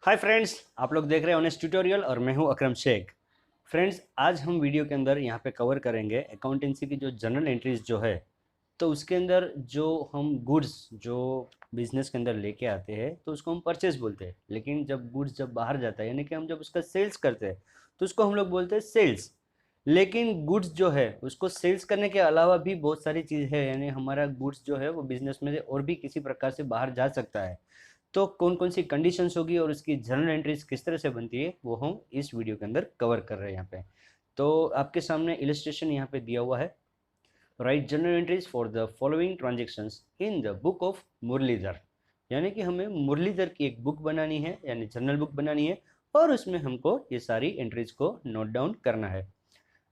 Hi friends, आप लोग देख रहे हैं ऑनेस्ट ट्यूटोरियल और मैं हूं अकरम शेख। फ्रेंड्स, आज हम वीडियो के अंदर यहाँ पे कवर करेंगे अकाउंटेंसी की जो जनरल एंट्रीज जो है। तो उसके अंदर जो हम गुड्स जो बिजनेस के अंदर लेके आते हैं तो उसको हम परचेज बोलते हैं, लेकिन जब गुड्स जब बाहर जाता है यानी कि हम जब उसका सेल्स करते हैं तो उसको हम लोग बोलते हैं सेल्स। लेकिन गुड्स जो है उसको सेल्स करने के अलावा भी बहुत सारी चीज़ है, यानी हमारा गुड्स जो है वो बिजनेस में से और भी किसी प्रकार से बाहर जा सकता है। तो कौन कौन सी कंडीशंस होगी और उसकी जर्नल एंट्रीज किस तरह से बनती है वो हम इस वीडियो के अंदर कवर कर रहे हैं यहाँ पे। तो आपके सामने इलस्ट्रेशन यहाँ पे दिया हुआ है। Write journal entries for the following transactions in the book of Muralidhar, यानी कि हमें मुरलीधर की एक बुक बनानी है, यानी जर्नल बुक बनानी है और उसमें हमको ये सारी एंट्रीज को नोट डाउन करना है।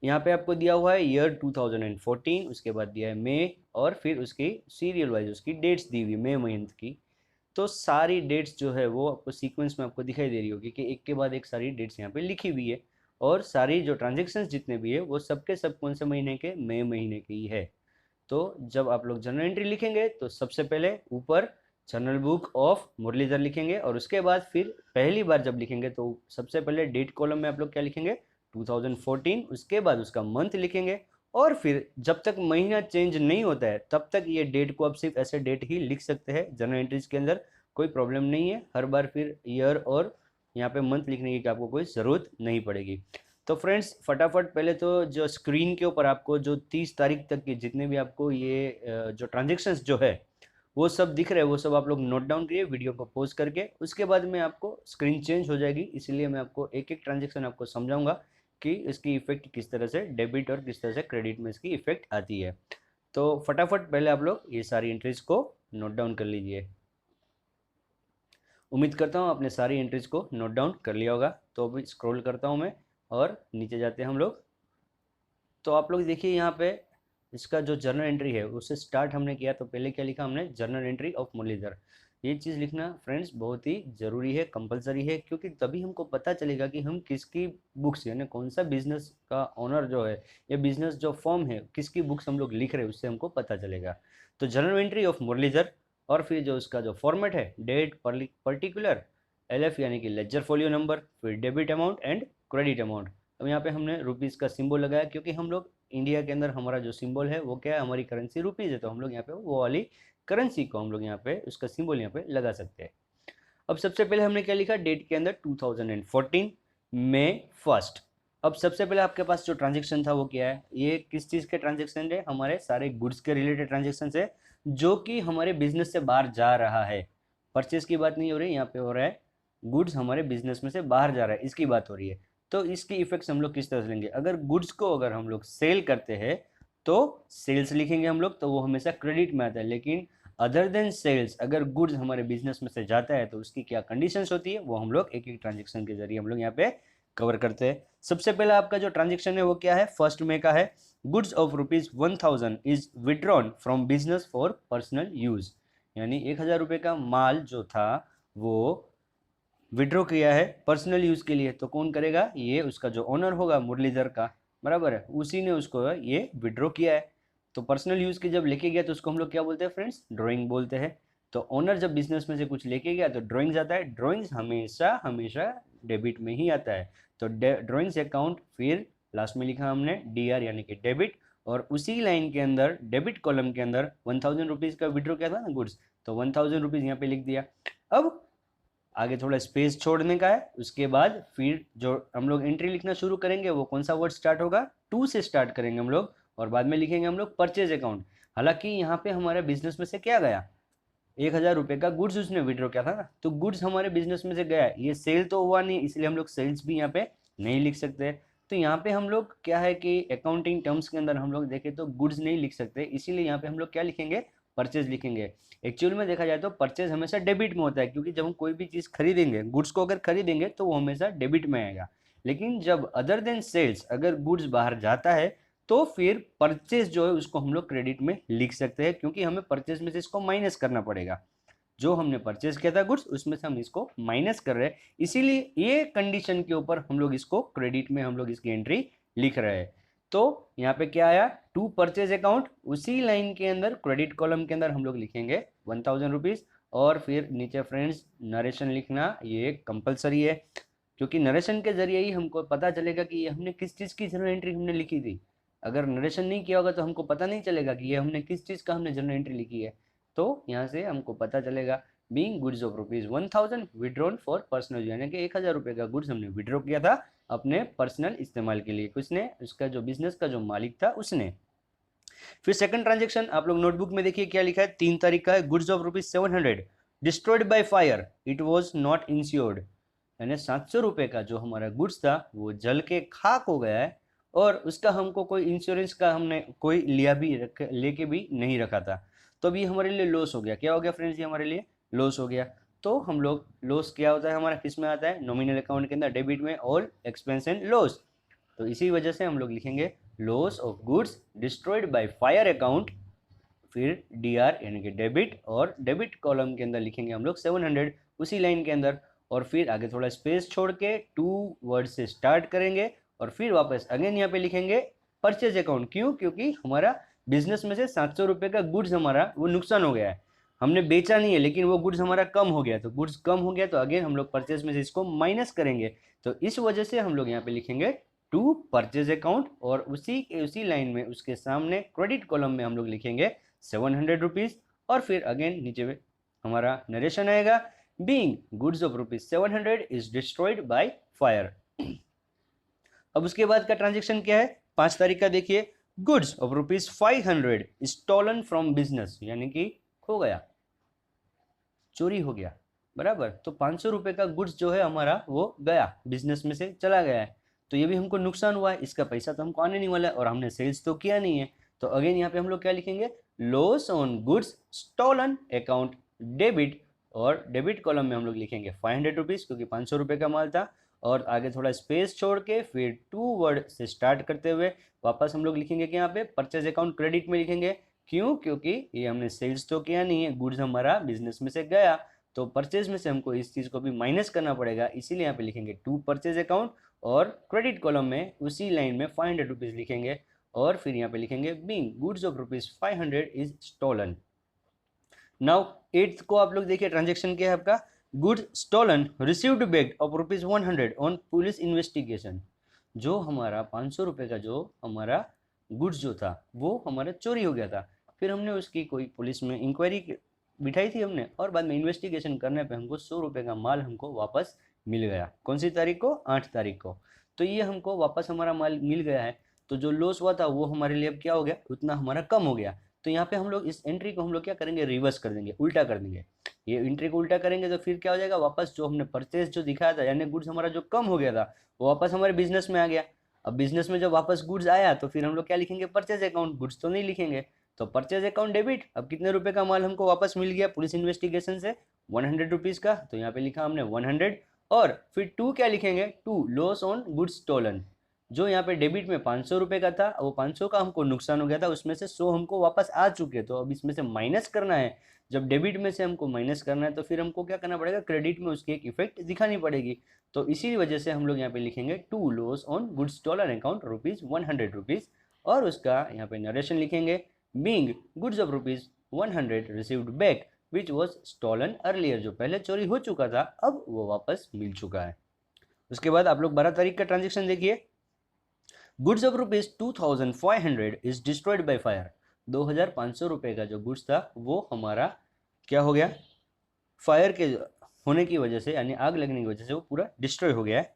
यहाँ पे आपको दिया हुआ है ईयर 2014, उसके बाद दिया है मई और फिर उसकी सीरियल वाइज उसकी डेट्स दी हुई मई मंथ की। तो सारी डेट्स जो है वो आपको सीक्वेंस में आपको दिखाई दे रही होगी कि एक के बाद एक सारी डेट्स यहाँ पे लिखी हुई है। और सारी जो ट्रांजेक्शन्स जितने भी है वो सबके सब कौन से महीने के, मई महीने के ही है। तो जब आप लोग जर्नल एंट्री लिखेंगे तो सबसे पहले ऊपर जर्नल बुक ऑफ मुरलीधर लिखेंगे और उसके बाद फिर पहली बार जब लिखेंगे तो सबसे पहले डेट कॉलम में आप लोग क्या लिखेंगे, 2014, उसके बाद उसका मंथ लिखेंगे और फिर जब तक महीना चेंज नहीं होता है तब तक ये डेट को आप सिर्फ ऐसे डेट ही लिख सकते हैं जर्नल एंट्रीज के अंदर। कोई प्रॉब्लम नहीं है, हर बार फिर ईयर और यहाँ पे मंथ लिखने की आपको कोई ज़रूरत नहीं पड़ेगी। तो फ्रेंड्स, फटाफट पहले तो जो स्क्रीन के ऊपर आपको जो 30 तारीख तक के जितने भी आपको ये जो ट्रांजेक्शन्स जो है वो सब दिख रहे हैं वो सब आप लोग नोट डाउन करिए वीडियो को पॉज करके। उसके बाद में आपको स्क्रीन चेंज हो जाएगी, इसलिए मैं आपको एक एक ट्रांजेक्शन आपको समझाऊंगा कि इसकी इफेक्ट किस तरह से डेबिट और किस तरह से क्रेडिट में इसकी इफेक्ट आती है। तो फटाफट पहले आप लोग ये सारी एंट्रीज को नोट डाउन कर लीजिए। उम्मीद करता हूँ आपने सारी एंट्रीज को नोट डाउन कर लिया होगा। तो अभी स्क्रॉल करता हूँ मैं और नीचे जाते हैं हम लोग। तो आप लोग देखिए यहाँ पे इसका जो जर्नल एंट्री है उससे स्टार्ट हमने किया तो पहले क्या लिखा हमने, जर्नल एंट्री ऑफ मुरलीधर। ये चीज़ लिखना फ्रेंड्स बहुत ही ज़रूरी है, कंपलसरी है, क्योंकि तभी हमको पता चलेगा कि हम किसकी बुक्स यानी कौन सा बिजनेस का ओनर जो है या बिजनेस जो फॉर्म है किसकी बुक्स हम लोग लिख रहे हैं उससे हमको पता चलेगा। तो जर्नल एंट्री ऑफ मुरलीधर और फिर जो उसका जो फॉर्मेट है डेट पर्टिकुलर, LF यानी कि लेजर फोलियो नंबर, फिर debit amount and credit amount. अब यहाँ पे हमने रुपीज़ का सिंबल लगाया क्योंकि हम लोग इंडिया के अंदर हमारा जो सिंबल है वो क्या है, हमारी करेंसी रुपीज़ है, तो हम लोग यहाँ पे वो वाली करेंसी को हम लोग यहाँ पे उसका सिंबल यहाँ पे लगा सकते हैं। अब सबसे पहले हमने क्या लिखा डेट के अंदर 2014 मई 1। अब सबसे पहले आपके पास जो ट्रांजेक्शन था वो क्या है, ये किस चीज़ के ट्रांजेक्शन है, हमारे सारे गुड्स के रिलेटेड ट्रांजेक्शन है जो कि हमारे बिजनेस से बाहर जा रहा है। परचेज की बात नहीं हो रही, यहाँ पे हो रहा है गुड्स हमारे बिजनेस में से बाहर जा रहा है, इसकी बात हो रही है। तो इसकी इफेक्ट्स हम लोग किस तरह से लेंगे, अगर गुड्स को अगर हम लोग सेल करते हैं तो सेल्स लिखेंगे हम लोग, तो वो हमेशा क्रेडिट में आता है। लेकिन अदर देन सेल्स अगर गुड्स हमारे बिजनेस में से जाता है तो उसकी क्या कंडीशंस होती है वो हम लोग एक एक ट्रांजेक्शन के जरिए हम लोग यहाँ पे कवर करते हैं। सबसे पहला आपका जो ट्रांजेक्शन है वो क्या है, फर्स्ट में का है goods of ₹1000 is withdrawn from business for personal use, यानी 1000 रुपये का माल जो था वो विड्रॉ किया है पर्सनल यूज के लिए। तो कौन करेगा, ये उसका जो ओनर होगा मुरलीधर का, बराबर है, उसी ने उसको ये विड्रॉ किया है। तो पर्सनल यूज के जब लेके गया तो उसको हम लोग क्या बोलते हैं फ्रेंड्स, ड्राइंग बोलते हैं। तो ओनर जब बिजनेस में से कुछ लेके गया तो ड्राइंग्स आता है, ड्राइंग्स हमेशा हमेशा डेबिट में ही आता है। तो ड्राइंग्स अकाउंट, फिर लास्ट में लिखा हमने DR यानी कि डेबिट, और उसी लाइन के अंदर डेबिट कॉलम के अंदर 1000 रुपीज़ का विड्रॉ किया था ना गुड्स, तो 1000 रुपीज़ यहाँ पे लिख दिया। अब आगे थोड़ा स्पेस छोड़ने का है, उसके बाद फिर जो हम लोग एंट्री लिखना शुरू करेंगे वो कौन सा वर्ड स्टार्ट होगा, टू से स्टार्ट करेंगे हम लोग और बाद में लिखेंगे हम लोग परचेज अकाउंट। हालांकि यहाँ पे हमारे बिजनेस में से क्या गया, 1000 रुपये का गुड्स उसने विड्रॉ किया था ना, तो गुड्स हमारे बिजनेस में से गया, ये सेल तो हुआ नहीं, इसलिए हम लोग सेल्स भी यहाँ पे नहीं लिख सकते। तो यहाँ पे हम लोग क्या है कि अकाउंटिंग टर्म्स के अंदर हम लोग देखें तो गुड्स नहीं लिख सकते, इसीलिए यहाँ पे हम लोग क्या लिखेंगे, परचेज लिखेंगे। एक्चुअल में देखा जाए तो परचेज हमेशा डेबिट में होता है, क्योंकि जब हम कोई भी चीज़ खरीदेंगे, गुड्स को अगर खरीदेंगे तो वो हमेशा डेबिट में आएगा। लेकिन जब अदर देन सेल्स अगर गुड्स बाहर जाता है तो फिर परचेज जो है उसको हम लोग क्रेडिट में लिख सकते हैं, क्योंकि हमें परचेज में से इसको माइनस करना पड़ेगा। जो हमने परचेज किया था गुड्स उसमें से हम इसको माइनस कर रहे हैं, इसीलिए ये कंडीशन के ऊपर हम लोग इसको क्रेडिट में हम लोग इसकी एंट्री लिख रहे हैं। तो यहाँ पे क्या आया, टू परचेज अकाउंट, उसी लाइन के अंदर क्रेडिट कॉलम के अंदर हम लोग लिखेंगे 1000 रुपीज़ और फिर नीचे फ्रेंड्स नरेशन लिखना ये कंपलसरी है, क्योंकि नरेशन के जरिए ही हमको पता चलेगा कि ये हमने किस चीज़ की जर्नल एंट्री हमने लिखी थी। अगर नरेशन नहीं किया होगा तो हमको पता नहीं चलेगा कि ये हमने किस चीज़ का हमने जर्नल एंट्री लिखी है। तो यहाँ से हमको पता चलेगा being goods of ₹1000 withdrawn for personal, यानी कि 1000 रुपये का गुड्स हमने विड्रॉ किया था अपने पर्सनल इस्तेमाल के लिए, किसने, उसका जो बिजनेस का जो मालिक था उसने। फिर सेकंड ट्रांजेक्शन आप लोग नोटबुक में देखिए क्या लिखा है, 3 तारीख का है, goods of ₹700 destroyed by fire, it was not insured, यानी 700 रुपये का जो हमारा गुड्स था वो जल के खाक हो गया है और उसका हमको कोई इंश्योरेंस का हमने कोई लिया भी लेके भी नहीं रखा था। तो अब ये हमारे लिए लॉस हो गया। क्या हो गया फ्रेंड्स, ये हमारे लिए लॉस हो गया। तो हम लोग लॉस क्या होता है हमारा, किस में आता है, नॉमिनल अकाउंट के अंदर डेबिट में, ऑल एक्सपेंस एंड लॉस। तो इसी वजह से हम लोग लिखेंगे loss of goods destroyed by fire account, फिर डीआर यानी कि डेबिट, और डेबिट कॉलम के अंदर लिखेंगे हम लोग 700 उसी लाइन के अंदर, और फिर आगे थोड़ा स्पेस छोड़ के 2 वर्ड से स्टार्ट करेंगे और फिर वापस अगेन यहाँ पे लिखेंगे परचेज अकाउंट। क्यों, क्योंकि हमारा बिजनेस में से 700 रुपये का गुड्स हमारा वो नुकसान हो गया है, हमने बेचा नहीं है लेकिन वो गुड्स हमारा कम हो गया, तो गुड्स कम हो गया तो अगेन हम लोग परचेज में से इसको माइनस करेंगे। तो इस वजह से हम लोग यहाँ पे लिखेंगे टू परचेज अकाउंट, और उसी लाइन में उसके सामने क्रेडिट कॉलम में हम लोग लिखेंगे 700 रुपीज़, और फिर अगेन नीचे में हमारा नरेशन आएगा being goods of ₹700 is destroyed by fire. अब उसके बाद का ट्रांजेक्शन क्या है, 5 तारीख का देखिए, goods of ₹500 stolen from business, यानी कि खो गया, चोरी हो गया, बराबर। तो 500 रुपये का गुड्स जो है हमारा वो गया, बिजनेस में से चला गया है, तो ये भी हमको नुकसान हुआ है, इसका पैसा तो हमको आने नहीं वाला है और हमने सेल्स तो किया नहीं है। तो अगेन यहाँ पे हम लोग क्या लिखेंगे, loss on goods stolen account debit, और डेबिट कॉलम में हम लोग लिखेंगे 500 रुपीज़, क्योंकि 500 रुपये का माल था, और आगे थोड़ा स्पेस छोड़ के फिर 2 वर्ड से स्टार्ट करते हुए वापस हम लोग लिखेंगे कि यहाँ पे परचेज अकाउंट क्रेडिट में लिखेंगे। क्यों, क्योंकि ये हमने सेल्स तो किया नहीं है, गुड्स हमारा बिजनेस में से गया, तो परचेज में से हमको इस चीज़ को भी माइनस करना पड़ेगा, इसीलिए यहाँ पे लिखेंगे टू परचेज अकाउंट, और क्रेडिट कॉलम में उसी लाइन में 500 रुपीज़ लिखेंगे, और फिर यहाँ पे लिखेंगे being goods of ₹500 is stolen. Now 8th को आप लोग देखिए ट्रांजेक्शन क्या है आपका, goods stolen received back of ₹100 on police investigation. जो हमारा 500 रुपये का जो हमारा गुड्स जो था वो हमारा चोरी हो गया था, फिर हमने उसकी कोई पुलिस में इंक्वायरी बिठाई थी हमने, और बाद में इन्वेस्टिगेशन करने पे हमको 100 रुपये का माल हमको वापस मिल गया। कौन सी तारीख को, 8 तारीख को। तो ये हमको वापस हमारा माल मिल गया है, तो जो लॉस हुआ था वो हमारे लिए अब क्या हो गया, उतना हमारा कम हो गया। तो यहाँ पे हम लोग इस एंट्री को हम लोग क्या करेंगे, रिवर्स कर देंगे, उल्टा कर देंगे। ये एंट्री को उल्टा करेंगे तो फिर क्या हो जाएगा, वापस जो हमने परचेज जो दिखाया था, यानी गुड्स हमारा जो कम हो गया था वो वापस हमारे बिजनेस में आ गया। अब बिजनेस में जब वापस गुड्स आया तो फिर हम लोग क्या लिखेंगे, परचेज अकाउंट, गुड्स तो नहीं लिखेंगे। तो परचेज अकाउंट डेबिट, अब कितने रुपए का माल हमको वापस मिल गया पुलिस इन्वेस्टिगेशन से, 100 रुपीज़ का, तो यहाँ पे लिखा हमने 100, और फिर टू क्या लिखेंगे, to loss on goods stolen. जो यहाँ पे डेबिट में 500 रुपये का था, वो 500 का हमको नुकसान हो गया था, उसमें से 100 हमको वापस आ चुके, तो अब इसमें से माइनस करना है। जब डेबिट में से हमको माइनस करना है तो फिर हमको क्या करना पड़ेगा, क्रेडिट में उसकी एक इफेक्ट दिखानी पड़ेगी। तो इसी वजह से हम लोग यहाँ पे लिखेंगे to loss on goods stolen account ₹100, और उसका यहाँ पे नरेशन लिखेंगे being goods of ₹100 received back which was stolen earlier, जो पहले चोरी हो चुका था अब वो वापस मिल चुका है। उसके बाद आप लोग 12 तारीख का ट्रांजेक्शन देखिए, goods of ₹2500 is destroyed by fire. 2500 रुपये का जो गुड्स था वो हमारा क्या हो गया, फायर के होने की वजह से, यानी आग लगने की वजह से वो पूरा डिस्ट्रॉय हो गया है।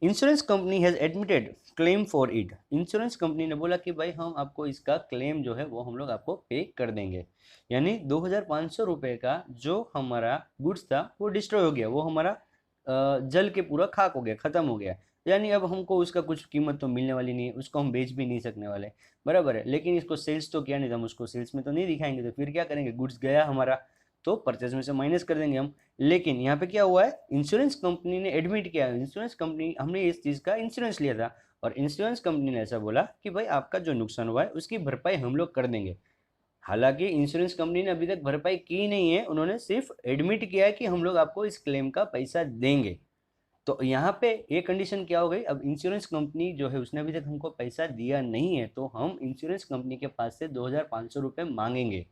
Insurance company has admitted claim for it. Insurance company ने बोला कि भाई हम आपको इसका क्लेम जो है वो हम लोग आपको पे कर देंगे, यानी 2500 रुपये का जो हमारा गुड्स था वो डिस्ट्रॉय हो गया, वो हमारा जल के पूरा खाक हो गया, ख़त्म हो गया, यानी अब हमको उसका कुछ कीमत तो मिलने वाली नहीं है, उसको हम बेच भी नहीं सकने वाले, बराबर है। लेकिन इसको सेल्स तो किया नहीं था, हम उसको सेल्स में तो नहीं दिखाएंगे, तो फिर क्या करेंगे, गुड्स गया हमारा तो परचेज में से माइनस कर देंगे हम। लेकिन यहाँ पे क्या हुआ है, इंश्योरेंस कंपनी ने एडमिट किया, इंश्योरेंस कंपनी, हमने इस चीज़ का इंश्योरेंस लिया था और इंश्योरेंस कंपनी ने ऐसा बोला कि भाई आपका जो नुकसान हुआ है उसकी भरपाई हम लोग कर देंगे। हालांकि इंश्योरेंस कंपनी ने अभी तक भरपाई की नहीं है, उन्होंने सिर्फ एडमिट किया है कि हम लोग आपको इस क्लेम का पैसा देंगे। तो यहाँ पे ये कंडीशन क्या हो गई, अब इंश्योरेंस कंपनी जो है उसने अभी तक हमको पैसा दिया नहीं है, तो हम इंश्योरेंस कंपनी के पास से 2500 रुपये मांगेंगे।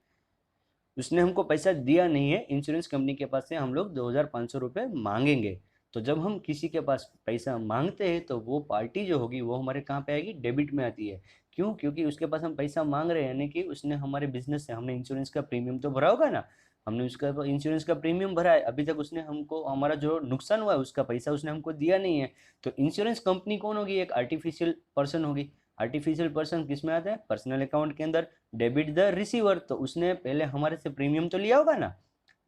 उसने हमको पैसा दिया नहीं है, इंश्योरेंस कंपनी के पास से हम लोग 2500 रुपये मांगेंगे। तो जब हम किसी के पास पैसा मांगते हैं तो वो पार्टी जो होगी वो हमारे कहाँ पे आएगी, डेबिट में आती है। क्यों? क्योंकि उसके पास हम पैसा मांग रहे हैं, यानी कि उसने हमारे बिजनेस से हमने इंश्योरेंस का प्रीमियम तो भरा होगा ना, हमने उसका इंश्योरेंस का प्रीमियम भरा है, अभी तक उसने हमको हमारा जो नुकसान हुआ है उसका पैसा उसने हमको दिया नहीं है। तो इंश्योरेंस कंपनी कौन होगी? एक आर्टिफिशियल पर्सन होगी। आर्टिफिशियल पर्सन किस में आता है? पर्सनल अकाउंट के अंदर। डेबिट द रिसीवर, तो उसने पहले हमारे से प्रीमियम तो लिया होगा ना,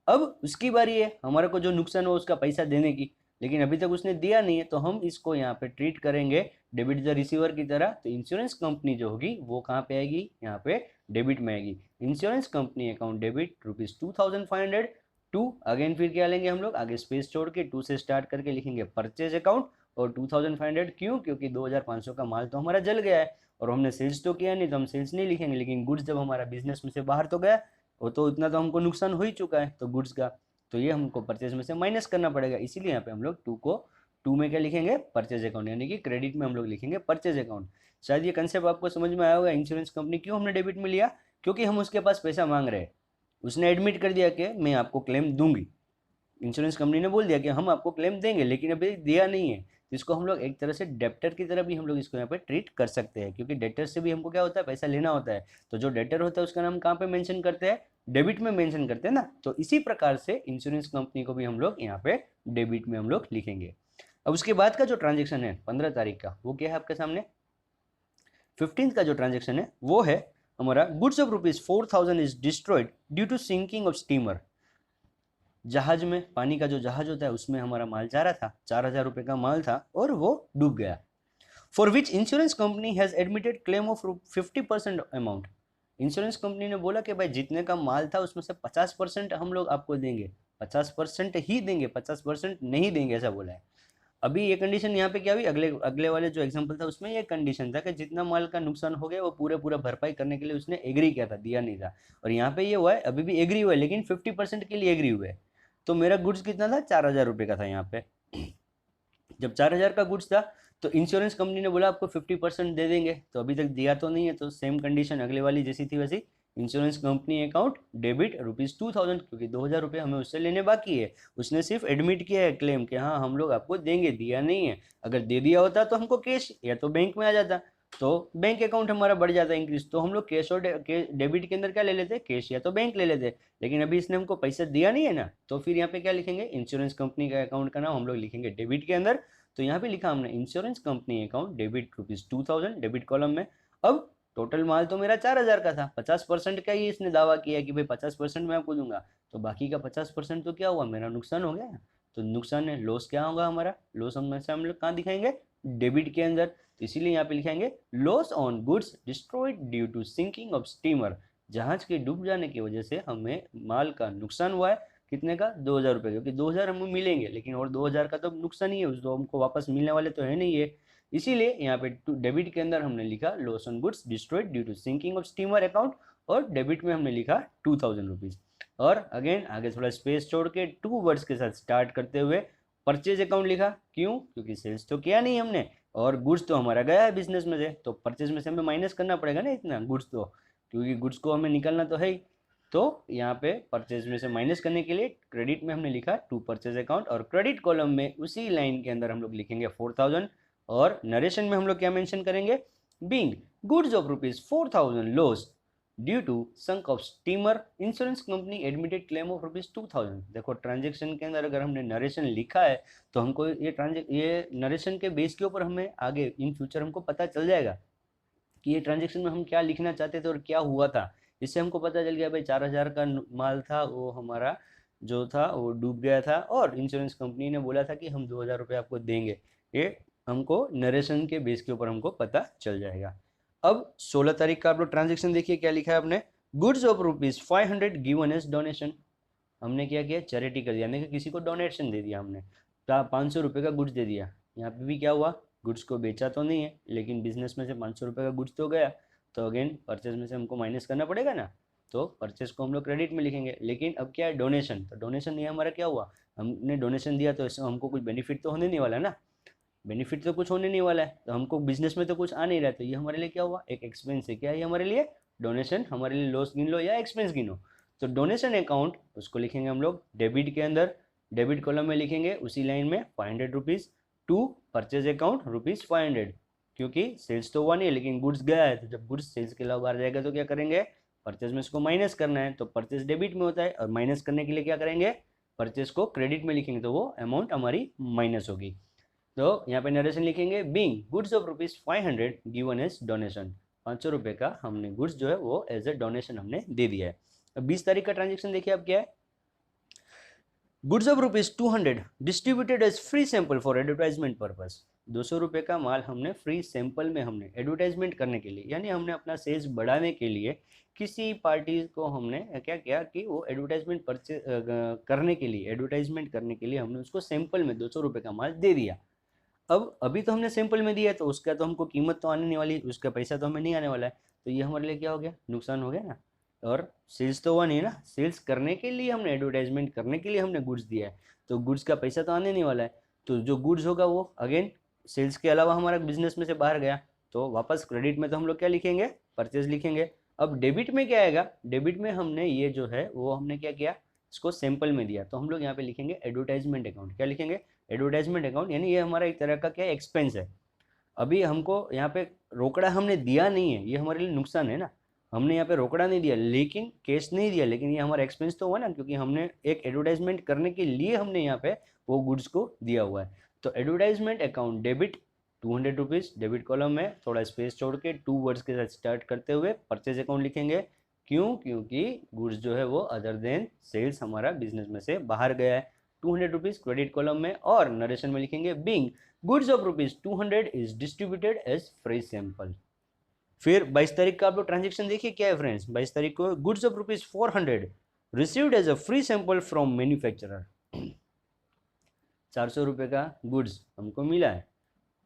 अब उसकी बारी है हमारे को जो नुकसान हुआ उसका पैसा देने की, लेकिन अभी तक उसने दिया नहीं है, तो हम इसको यहाँ पे ट्रीट करेंगे डेबिट द रिसीवर की तरह। तो इंश्योरेंस कंपनी जो होगी वो कहाँ पे आएगी? यहाँ पे डेबिट में आएगी। Insurance company account debit ₹2500। To again फिर क्या लेंगे हम लोग? आगे स्पेस छोड़ के टू से स्टार्ट करके लिखेंगे परचेज अकाउंट और 2500। क्यों? क्योंकि 2500 का माल तो हमारा जल गया है और हमने सेल्स तो किया नहीं, तो हम सेल्स नहीं लिखेंगे, लेकिन गुड्स जब हमारा बिजनेस में से बाहर तो गया, वो तो इतना तो हमको नुकसान हो ही चुका है तो गुड्स का, तो ये हमको परचेज में से माइनस करना पड़ेगा। इसीलिए यहाँ पे हम लोग टू में क्या लिखेंगे? परचेज अकाउंट, यानी कि क्रेडिट में हम लोग लिखेंगे परचेज अकाउंट। शायद ये कंसेप्ट आपको समझ में आया होगा। इंश्योरेंस कंपनी क्यों हमने डेबिट में लिया? क्योंकि हम उसके पास पैसा मांग रहे हैं, उसने एडमिट कर दिया कि मैं आपको क्लेम दूंगी, इंश्योरेंस कंपनी ने बोल दिया कि हम आपको क्लेम देंगे, लेकिन अभी दिया नहीं है। तो इसको हम लोग एक तरह से डेप्टर की तरह भी हम लोग इसको यहाँ पे ट्रीट कर सकते हैं, क्योंकि डेटर से भी हमको क्या होता है? पैसा लेना होता है। तो जो डेटर होता है उसका नाम कहाँ पे मेंशन करते हैं? डेबिट में मेंशन करते हैं ना। तो इसी प्रकार से इंश्योरेंस कंपनी को भी हम लोग यहाँ पे डेबिट में हम लोग लिखेंगे। अब उसके बाद का जो ट्रांजेक्शन है 15 तारीख का, वो क्या है आपके सामने? 15th का जो ट्रांजेक्शन है वो है हमारा goods of ₹4000 is destroyed due to sinking of steamer. जहाज में, पानी का जो जहाज होता है उसमें हमारा माल जा रहा था, 4000 रुपये का माल था और वो डूब गया। For which insurance company has admitted claim of 50% amount. Insurance company ने बोला कि भाई जितने का माल था उसमें से 50% हम लोग आपको देंगे, 50% ही देंगे, 50% नहीं देंगे, ऐसा बोला है। अभी ये कंडीशन यहाँ पे क्या हुई? अगले अगले वाले जो एग्जांपल था उसमें ये कंडीशन था कि जितना माल का नुकसान हो गया वो पूरा भरपाई करने के लिए उसने एग्री किया था, दिया नहीं था। और यहाँ पे ये हुआ है, अभी भी एग्री हुआ है, लेकिन 50% के लिए एग्री हुए। तो मेरा गुड्स कितना था? 4000 रुपये का था यहाँ पे। जब 4000 का गुड्स था तो इंश्योरेंस कंपनी ने बोला आपको 50% दे देंगे, तो अभी तक दिया तो नहीं है, तो सेम कंडीशन अगले वाली जैसी थी वैसी, इंश्योरेंस कंपनी अकाउंट डेबिट ₹2000, क्योंकि 2000 रुपये हमें उससे लेने बाकी है। उसने सिर्फ एडमिट किया है क्लेम कि हाँ हम लोग आपको देंगे, दिया नहीं है। अगर दे दिया होता तो हमको कैश या तो बैंक में आ जाता, तो बैंक अकाउंट हमारा बढ़ जाता इंक्रीज, तो हम लोग कैश और डेबिट के अंदर क्या ले लेते? कैश या तो बैंक ले लेते। लेकिन अभी इसने हमको पैसा दिया नहीं है ना, तो फिर यहाँ पे क्या लिखेंगे? इंश्योरेंस कंपनी का अकाउंट का नाम हम लोग लिखेंगे डेबिट के अंदर। तो यहाँ पे लिखा हमने insurance company account debit ₹2000 debit column में। अब टोटल माल तो मेरा 4000 का था, 50% का ही इसने दावा किया कि भाई 50% मैं आपको दूंगा, तो बाकी का 50% तो क्या हुआ? मेरा नुकसान हो गया। तो नुकसान है, लॉस क्या होगा हमारा? लॉस हम लोग कहाँ दिखाएंगे? डेबिट के अंदर। तो इसीलिए यहाँ पे लिखाएंगे loss on goods destroyed due to sinking of steamer. जहाज के डूब जाने की वजह से हमें माल का नुकसान हुआ है। कितने का? 2000 रुपये, क्योंकि 2000 हमें मिलेंगे, लेकिन और 2000 का तो नुकसान ही है, उस तो हमको वापस मिलने वाले तो है नहीं है। इसीलिए यहाँ पे डेबिट के अंदर हमने लिखा loss on goods destroyed due to sinking of steamer account, और डेबिट में हमने लिखा 2000 रुपीज। और अगेन आगे थोड़ा स्पेस छोड़ के टू वर्ड्स के साथ स्टार्ट करते हुए परचेज अकाउंट लिखा। क्यों? क्योंकि सेल्स तो किया नहीं हमने और गुड्स तो हमारा गया है बिजनेस में से, तो परचेज में से हमें माइनस करना पड़ेगा ना इतना गुड्स, तो क्योंकि गुड्स को हमें निकलना तो है ही। तो यहाँ पे परचेज में से माइनस करने के लिए क्रेडिट में हमने लिखा टू परचेज अकाउंट, और क्रेडिट कॉलम में उसी लाइन के अंदर हम लोग लिखेंगे 4000, और नरेशन में हम लोग क्या मेंशन करेंगे? Being goods of ₹4000 loss due to sunk of steamer, insurance company admitted claim of ₹2000। देखो ट्रांजेक्शन के अंदर अगर हमने नरेशन लिखा है तो हमको ये नरेशन के बेस के ऊपर हमें आगे इन फ्यूचर हमको पता चल जाएगा कि ये ट्रांजेक्शन में हम क्या लिखना चाहते थे और क्या हुआ था। इससे हमको पता चल गया भाई 4000 का माल था, वो हमारा जो था वो डूब गया था, और इंश्योरेंस कंपनी ने बोला था कि हम 2000 रुपये आपको देंगे। ये हमको नरेशन के बेस के ऊपर हमको पता चल जाएगा। अब 16 तारीख का आप लोग ट्रांजेक्शन देखिए क्या लिखा है आपने? Goods of ₹500 given as donation. हमने क्या किया? चैरिटी कर दिया, यानी कि किसी को डोनेशन दे दिया हमने, 500 रुपये का गुड्स दे दिया। यहाँ पे भी क्या हुआ? गुड्स को बेचा तो नहीं है, लेकिन बिजनेस में से 500 रुपये का गुड्स तो गया, तो अगेन परचेज में से हमको माइनस करना पड़ेगा ना, तो परचेज को हम लोग क्रेडिट में लिखेंगे। लेकिन अब क्या है? डोनेशन, तो डोनेशन ये हमारा क्या हुआ? हमने डोनेशन दिया तो इससे हमको कुछ बेनिफिट तो होने नहीं वाला ना, बेनिफिट तो कुछ होने नहीं वाला है, तो हमको बिजनेस में तो कुछ आ नहीं रहा है, तो ये हमारे लिए क्या हुआ? एक एक्सपेंस है। क्या है हमारे लिए? डोनेशन। हमारे लिए लॉस गिन लो या एक्सपेंस गिनो, तो डोनेशन अकाउंट उसको लिखेंगे हम लोग डेबिट के अंदर, डेबिट कॉलम में लिखेंगे उसी लाइन में 500 रुपीज़ टू परचेज अकाउंट ₹500, क्योंकि सेल्स तो हुआ नहीं है लेकिन गुड्स गया है, तो जब गुड्स सेल्स के अलावा बाहर जाएगा तो क्या करेंगे, परचेज में इसको माइनस करना है, तो परचेज डेबिट में होता है और माइनस करने के लिए क्या करेंगे, परचेज को क्रेडिट में लिखेंगे तो वो अमाउंट हमारी माइनस होगी। तो यहाँ पे नरेशन लिखेंगे being goods of ₹500 given as donation, 500 रुपये का हमने गुड्स जो है वो एज ए डोनेशन हमने दे दिया है। अब 20 तारीख का ट्रांजेक्शन देखिए अब क्या है, goods of ₹200 distributed as free sample for advertisement purpose, 200 रुपये का माल हमने फ्री सैंपल में हमने एडवर्टाइजमेंट करने के लिए, यानी हमने अपना सेल्स बढ़ाने के लिए किसी पार्टी को हमने क्या किया कि वो एडवर्टाइजमेंट परचेज करने के लिए, एडवर्टाइजमेंट करने के लिए हमने उसको सैंपल में 200 रुपये का माल दे दिया। अब अभी तो हमने सैंपल में दिया है तो उसका तो हमको कीमत तो आने नहीं वाली, उसका पैसा तो हमें नहीं आने वाला है, तो ये हमारे लिए क्या हो गया, नुकसान हो गया ना। और सेल्स तो हुआ नहीं ना, सेल्स करने के लिए हमने एडवर्टाइजमेंट करने के लिए हमने गुड्स दिया है, तो गुड्स का पैसा तो आने नहीं वाला है, तो जो गुड्स होगा वो अगेन सेल्स के अलावा हमारा बिजनेस में से बाहर गया, तो वापस क्रेडिट में तो हम लोग क्या लिखेंगे, परचेज लिखेंगे। अब डेबिट में क्या आएगा, डेबिट में हमने ये जो है वो हमने क्या किया, इसको सैंपल में दिया, तो हम लोग यहाँ पे लिखेंगे एडवर्टाइजमेंट अकाउंट, क्या लिखेंगे, एडवर्टाइजमेंट अकाउंट, यानी ये हमारा एक तरह का क्या एक्सपेंस है। अभी हमको यहाँ पे रोकड़ा हमने दिया नहीं है, ये हमारे लिए नुकसान है ना, हमने यहाँ पे रोकड़ा नहीं दिया लेकिन कैश नहीं दिया, लेकिन ये हमारा एक्सपेंस तो हुआ ना, क्योंकि हमने एक एडवर्टाइजमेंट करने के लिए हमने यहाँ पे वो गुड्स को दिया हुआ है। तो advertisement account debit 200 rupees, debit column में थोड़ा स्पेस छोड़ के 2 वर्ड्स के साथ स्टार्ट करते हुए परचेज अकाउंट लिखेंगे, क्यों, क्योंकि गुड्स जो है वो अदर देन सेल्स हमारा बिजनेस में से बाहर गया है, 200 रुपीज़ क्रेडिट कॉलम में, और नरेशन में लिखेंगे being goods of ₹200 is distributed as free sample. फिर 22 तारीख का आप लोग ट्रांजेक्शन देखिए क्या है फ्रेंड्स, 22 तारीख को goods of ₹400 received as a free sample from manufacturer, 400 रुपये का गुड्स हमको मिला है,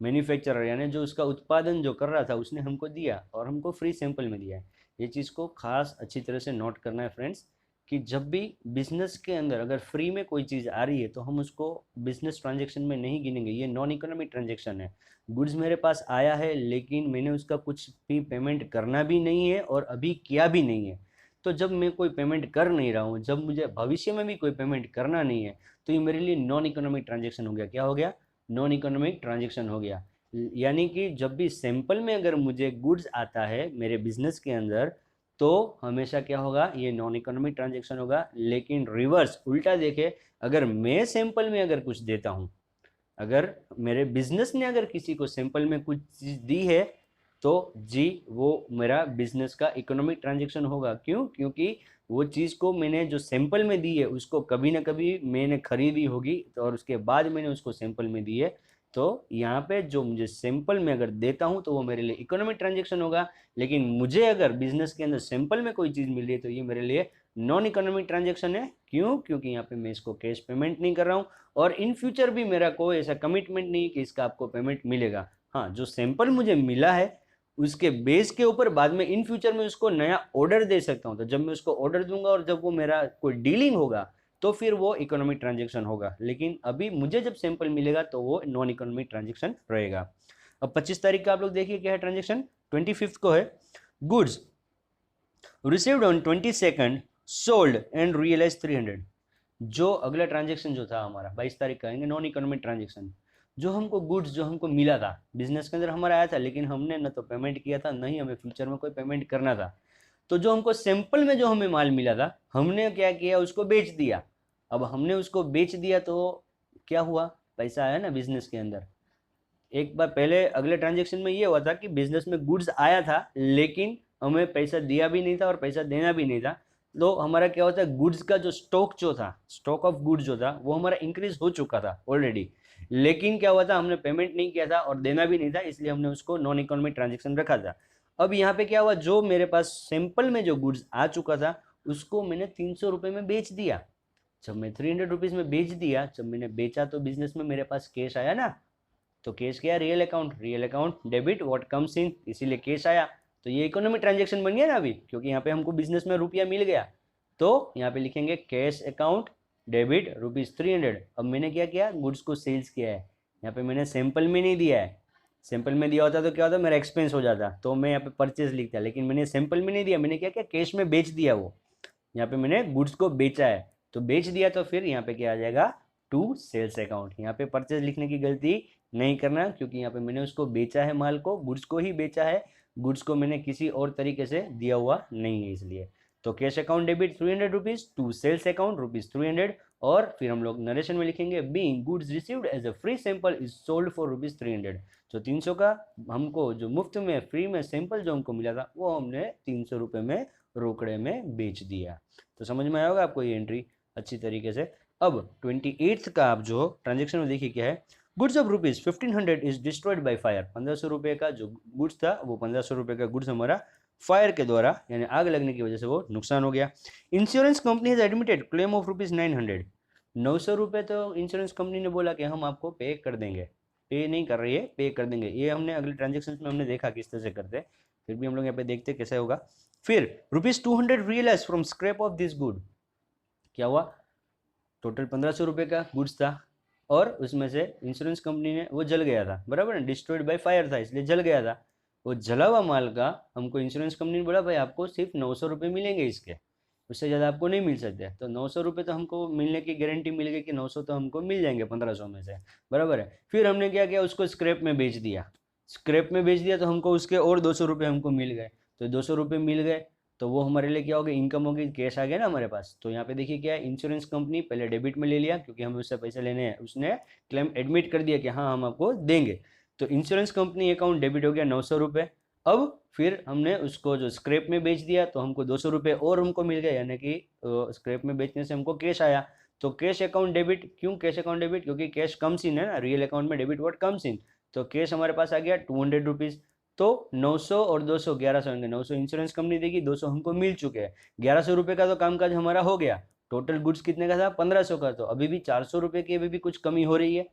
मैन्युफैक्चरर यानी जो उसका उत्पादन जो कर रहा था उसने हमको दिया और हमको फ्री सैंपल में दिया है। ये चीज़ को खास अच्छी तरह से नोट करना है फ्रेंड्स, कि जब भी बिजनेस के अंदर अगर फ्री में कोई चीज़ आ रही है तो हम उसको बिजनेस ट्रांजेक्शन में नहीं गिनेंगे, ये नॉन इकोनॉमिक ट्रांजेक्शन है। गुड्स मेरे पास आया है लेकिन मैंने उसका कुछ भी पेमेंट करना भी नहीं है और अभी किया भी नहीं है, तो जब मैं कोई पेमेंट कर नहीं रहा हूँ, जब मुझे भविष्य में भी कोई पेमेंट करना नहीं है, तो ये मेरे लिए नॉन इकोनॉमिक ट्रांजेक्शन हो गया। क्या हो गया, नॉन इकोनॉमिक ट्रांजेक्शन हो गया। यानी कि जब भी सैंपल में अगर मुझे गुड्स आता है मेरे बिजनेस के अंदर, तो हमेशा क्या होगा, ये नॉन इकोनॉमिक ट्रांजेक्शन होगा। लेकिन रिवर्स उल्टा देखे, अगर मैं सैंपल में अगर कुछ देता हूँ, अगर मेरे बिजनेस ने अगर किसी को सैंपल में कुछ चीज़ दी है, तो जी वो मेरा बिजनेस का इकोनॉमिक ट्रांजेक्शन होगा। क्यों, क्योंकि वो चीज़ को मैंने जो सैंपल में दी है उसको कभी ना कभी मैंने खरीदी होगी, तो और उसके बाद मैंने उसको सैंपल में दी है, तो यहाँ पे जो मुझे सैंपल में अगर देता हूँ तो वो मेरे लिए इकोनॉमिक ट्रांजेक्शन होगा। लेकिन मुझे अगर बिजनेस के अंदर सैंपल में कोई चीज़ मिल रही है तो ये मेरे लिए नॉन इकोनॉमिक ट्रांजेक्शन है। क्यों, क्योंकि यहाँ पे मैं इसको कैश पेमेंट नहीं कर रहा हूँ और इन फ्यूचर भी मेरा कोई ऐसा कमिटमेंट नहीं कि इसका आपको पेमेंट मिलेगा। हाँ, जो सैंपल मुझे मिला है उसके बेस के ऊपर बाद में इन फ्यूचर में उसको नया ऑर्डर दे सकता हूँ, तो जब मैं उसको ऑर्डर दूंगा और जब वो मेरा कोई डीलिंग होगा तो फिर वो इकोनॉमिक ट्रांजेक्शन होगा। लेकिन अभी मुझे जब सैंपल मिलेगा तो वो नॉन इकोनॉमिक ट्रांजेक्शन रहेगा। अब 25 तारीख का आप लोग देखिए क्या है ट्रांजेक्शन, 25 को है goods received on 22 sold and realise 300। जो अगला ट्रांजेक्शन जो था हमारा 22 तारीख का, नॉन इकोनॉमिक ट्रांजेक्शन, जो हमको गुड्स जो हमको मिला था बिजनेस के अंदर हमारा आया था, लेकिन हमने न तो पेमेंट किया था, नहीं हमें फ्यूचर में कोई पेमेंट करना था, तो जो हमको सैंपल में जो हमें माल मिला था हमने क्या किया, उसको बेच दिया। अब हमने उसको बेच दिया तो क्या हुआ, पैसा आया ना बिजनेस के अंदर। एक बार पहले अगले ट्रांजेक्शन में ये हुआ था कि बिजनेस में गुड्स आया था लेकिन हमें पैसा दिया भी नहीं था और पैसा देना भी नहीं था, तो हमारा क्या होता है, गुड्स का जो स्टॉक जो था, स्टॉक ऑफ गुड्स जो था वो हमारा इंक्रीज हो चुका था ऑलरेडी, लेकिन क्या हुआ था, हमने पेमेंट नहीं किया था और देना भी नहीं था, इसलिए हमने उसको नॉन इकोनॉमिक ट्रांजेक्शन रखा था। अब यहाँ पे क्या हुआ, जो मेरे पास सैंपल में जो गुड्स आ चुका था उसको मैंने 300 रुपये में बेच दिया। जब मैं 300 रुपीज़ में बेच दिया, जब मैंने बेचा तो बिजनेस में मेरे पास कैश आया ना, तो कैश क्या, real account debit what comes in, इसीलिए कैश आया, तो ये इकोनॉमिक ट्रांजेक्शन बन गया ना अभी, क्योंकि यहाँ पे हमको बिजनेस में रुपया मिल गया। तो यहाँ पे लिखेंगे कैश अकाउंट डेबिट ₹300। अब मैंने क्या किया, गुड्स को सेल्स किया है, यहाँ पे मैंने सैंपल में नहीं दिया है, सैंपल में दिया होता तो क्या होता, मेरा एक्सपेंस हो जाता, तो मैं यहाँ पे परचेज लिखता, लेकिन मैंने सैंपल में नहीं दिया, मैंने क्या किया, कैश में बेच दिया वो। यहाँ पे मैंने गुड्स को बेचा है तो बेच दिया, तो फिर यहाँ पे क्या आ जाएगा, टू सेल्स अकाउंट। यहाँ पे परचेज लिखने की गलती नहीं करना, क्योंकि यहाँ पे मैंने उसको बेचा है, माल को, गुड्स को ही बेचा है, गुड्स को मैंने किसी और तरीके से दिया हुआ नहीं है इसलिए। तो cash account debit 300 rupees to sales account rupees 300, और फिर हम लोग नरेशन में लिखेंगे being goods received as a free sample is sold for rupees 300। तो 300 का हमको जो मुफ्त में फ्री में सैंपल जो हमको मिला था वो हमने 300 रुपये में रोकड़े में बेच दिया। तो समझ में आया होगा आपको ये एंट्री अच्छी तरीके से। अब 28th का आप जो ट्रांजेक्शन में देखिए क्या है, goods of rupees 1500 is destroyed by fire. 1500 रुपये का जो गुड्स था वो 1500 रुपये का गुड्स हमारा फायर के द्वारा यानी आग लगने की वजह से वो नुकसान हो गया। Insurance company has admitted claim of rupees 900। 900 रुपये तो इंश्योरेंस कंपनी ने बोला कि हम आपको पे कर देंगे, पे नहीं कर रही है, पे कर देंगे। ये हमने अगले ट्रांजेक्शन में हमने देखा किस तरह से करते, फिर भी हम लोग यहाँ पे देखते कैसे होगा। फिर rupees 200 realise from scrap of this good. क्या हुआ, टोटल 1500 रुपये का गुड्स था और उसमें से इंश्योरेंस कंपनी ने वो जल गया था, बराबर ना, डिस्ट्रॉयड बाय फायर था इसलिए जल गया था। वो जला हुआ माल का हमको इंश्योरेंस कंपनी ने बोला भाई आपको सिर्फ 900 रुपये मिलेंगे, इसके उससे ज़्यादा आपको नहीं मिल सकते। तो 900 रुपये तो हमको मिलने की गारंटी मिल गई कि 900 तो हमको मिल जाएंगे 1500 में से, बराबर है। फिर हमने क्या किया, उसको स्क्रैप में बेच दिया। स्क्रैप में बेच दिया तो हमको उसके और 200 रुपये हमको मिल गए। तो 200 रुपये मिल गए तो वो हमारे लिए क्या हो गया, इनकम हो गई, कैश आ गया ना हमारे पास। तो यहाँ पे देखिए क्या है, इंश्योरेंस कंपनी पहले डेबिट में ले लिया क्योंकि हमें उससे पैसे लेने हैं, उसने क्लेम एडमिट कर दिया कि हाँ हम आपको देंगे। तो इंश्योरेंस कंपनी अकाउंट डेबिट हो गया 900 रुपये। अब फिर हमने उसको जो स्क्रैप में बेच दिया तो हमको 200 रुपये और हमको मिल गए, यानी कि स्क्रैप में बेचने से हमको कैश आया। तो कैश अकाउंट डेबिट, क्यों कैश अकाउंट डेबिट, क्योंकि कैश कम्स इन है ना, रियल अकाउंट में डेबिट वर्ड कम्स इन। तो कैश हमारे पास आ गया 200 रुपीज़। तो 900 और 200 1100 होंगे, 900 इंश्योरेंस कंपनी देगी, 200 हमको मिल चुके हैं। 1100 रुपये का तो कामकाज हमारा हो गया। टोटल गुड्स कितने का था, 1500 का। तो अभी भी 400 रुपये की अभी भी कुछ कमी हो रही है।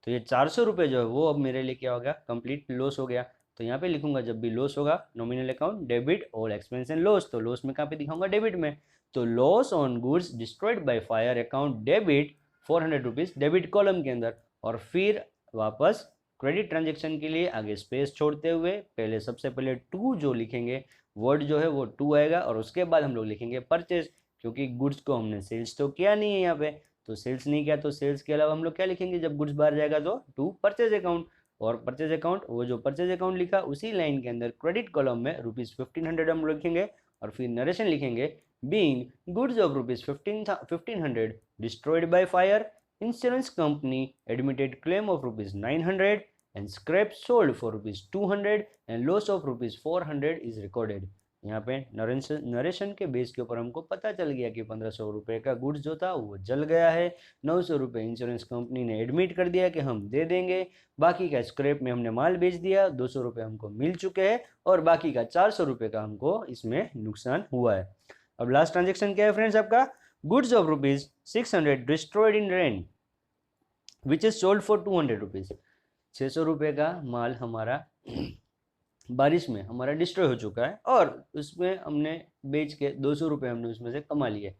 तो ये 400 रुपये जो है वो अब मेरे लिए क्या हो गया, कंप्लीट लॉस हो गया। तो यहाँ पे लिखूंगा जब भी लॉस होगा नॉमिनल अकाउंट डेबिट और एक्सपेंस एंड लॉस। तो लॉस में कहाँ पे दिखाऊंगा, डेबिट में। तो loss on goods destroyed by fire account debit 400 rupees debit column के अंदर, और फिर वापस क्रेडिट ट्रांजेक्शन के लिए आगे स्पेस छोड़ते हुए पहले सबसे पहले टू जो लिखेंगे, वर्ड जो है वो टू आएगा, और उसके बाद हम लोग लिखेंगे परचेज, क्योंकि गुड्स को हमने सेल्स तो किया नहीं है यहाँ पे। तो सेल्स नहीं किया तो सेल्स के अलावा हम लोग क्या लिखेंगे, जब गुड्स बाहर जाएगा तो टू परचेज अकाउंट। और परचेज अकाउंट, वो जो परचेज अकाउंट लिखा उसी लाइन के अंदर क्रेडिट कॉलम में रुपीज़ 1500 हम लिखेंगे, और फिर नरेशन लिखेंगे being goods of rupees 1500 destroyed by fire, insurance company admitted claim of rupees 900 and scrap sold for rupees 200 and loss of rupees 400 is recorded। यहाँ पे नरेशन के बेस के ऊपर हमको पता चल गया कि 1500 रुपये का गुड्स जो था वो जल गया है। 900 रुपये इंश्योरेंस कंपनी ने एडमिट कर दिया कि हम दे देंगे, बाकी का स्क्रैप में हमने माल बेच दिया, 200 रुपये हमको मिल चुके हैं, और बाकी का 400 रुपये का हमको इसमें नुकसान हुआ है। अब लास्ट ट्रांजेक्शन क्या है फ्रेंड्स आपका, goods of rupees 600 destroyed in rain which is sold for 200 rupees. 600 रुपये का माल हमारा बारिश में हमारा डिस्ट्रॉय हो चुका है, और उसमें हमने बेच के 200 रुपये हमने उसमें से कमा लिए।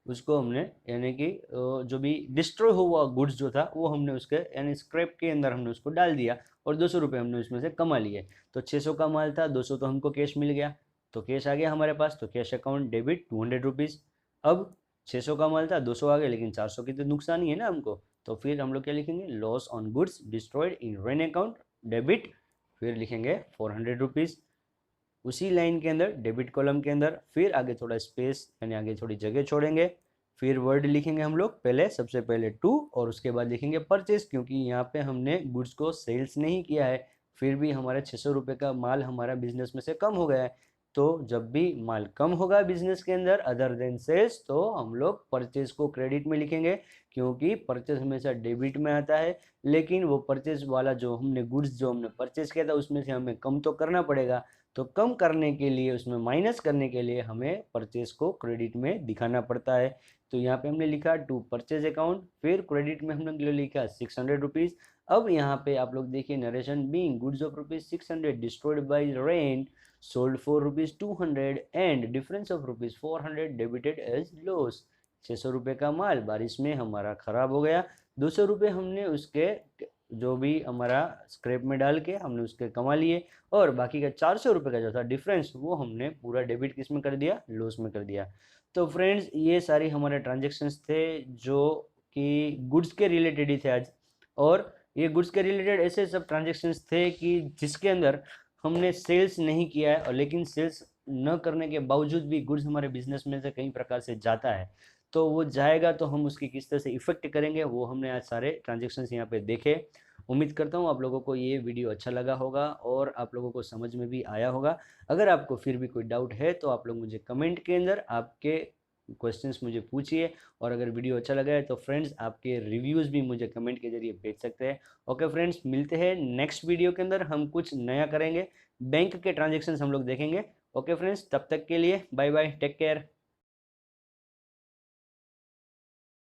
उसको हमने यानी कि जो भी डिस्ट्रॉय हुआ गुड्स जो था वो हमने उसके यानी स्क्रैप के अंदर हमने उसको डाल दिया, और 200 रुपये हमने उसमें से कमा लिए। तो 600 का माल था, 200 तो हमको कैश मिल गया, तो कैश आ गया हमारे पास। तो कैश अकाउंट डेबिट 200 रुपीज़। अब 600 का माल था, 200 आ गया, लेकिन 400 की तो नुकसान ही है ना हमको। तो फिर हम लोग क्या लिखेंगे, loss on goods destroyed in rain account debit, फिर लिखेंगे 400 रुपीज़ उसी लाइन के अंदर डेबिट कॉलम के अंदर, फिर आगे थोड़ा स्पेस यानी आगे थोड़ी जगह छोड़ेंगे, फिर वर्ड लिखेंगे हम लोग पहले सबसे पहले टू, और उसके बाद लिखेंगे परचेज, क्योंकि यहाँ पे हमने गुड्स को सेल्स नहीं किया है, फिर भी हमारा 600 रुपये का माल हमारा बिजनेस में से कम हो गया है। तो जब भी माल कम होगा बिजनेस के अंदर अदर देन सेल्स, तो हम लोग परचेज को क्रेडिट में लिखेंगे, क्योंकि परचेज हमेशा डेबिट में आता है, लेकिन वो परचेज वाला जो हमने गुड्स जो हमने परचेज किया था उसमें से हमें कम तो करना पड़ेगा। तो कम करने के लिए, उसमें माइनस करने के लिए हमें परचेज को क्रेडिट में दिखाना पड़ता है। तो यहाँ पे हमने लिखा टू परचेज अकाउंट, फिर क्रेडिट में हमने लिखा 600 रुपीज़। अब यहाँ पे आप लोग देखिए narration being goods of rupees 600 destroyed by rain sold for rupees 200 and difference of rupees 400 debited as loss. 600 रुपये का माल बारिश में हमारा ख़राब हो गया, 200 रुपये हमने उसके जो भी हमारा स्क्रैप में डाल के हमने उसके कमा लिए, और बाकी का 400 रुपये का जो था डिफरेंस वो हमने पूरा डेबिट किस में कर दिया, लॉस में कर दिया। तो फ्रेंड्स ये सारी हमारे ट्रांजेक्शन्स थे जो कि गुड्स के रिलेटेड ही थे आज। और ये गुड्स के रिलेटेड ऐसे सब ट्रांजेक्शन्स थे कि जिसके अंदर हमने सेल्स नहीं किया है, और लेकिन सेल्स न करने के बावजूद भी गुड्स हमारे बिजनेस में से कई प्रकार से जाता है। तो वो जाएगा तो हम उसकी किस तरह से इफेक्ट करेंगे, वो हमने आज सारे ट्रांजेक्शन्स यहाँ पे देखे। उम्मीद करता हूँ आप लोगों को ये वीडियो अच्छा लगा होगा और आप लोगों को समझ में भी आया होगा। अगर आपको फिर भी कोई डाउट है तो आप लोग मुझे कमेंट के अंदर आपके क्वेश्चंस मुझे पूछिए। और अगर वीडियो अच्छा लगा है तो फ्रेंड्स आपके रिव्यूज़ भी मुझे कमेंट के जरिए भेज सकते हैं। ओके फ्रेंड्स, मिलते हैं नेक्स्ट वीडियो के अंदर, हम कुछ नया करेंगे, बैंक के ट्रांजेक्शन्स हम लोग देखेंगे। ओके फ्रेंड्स, तब तक के लिए बाय बाय, टेक केयर।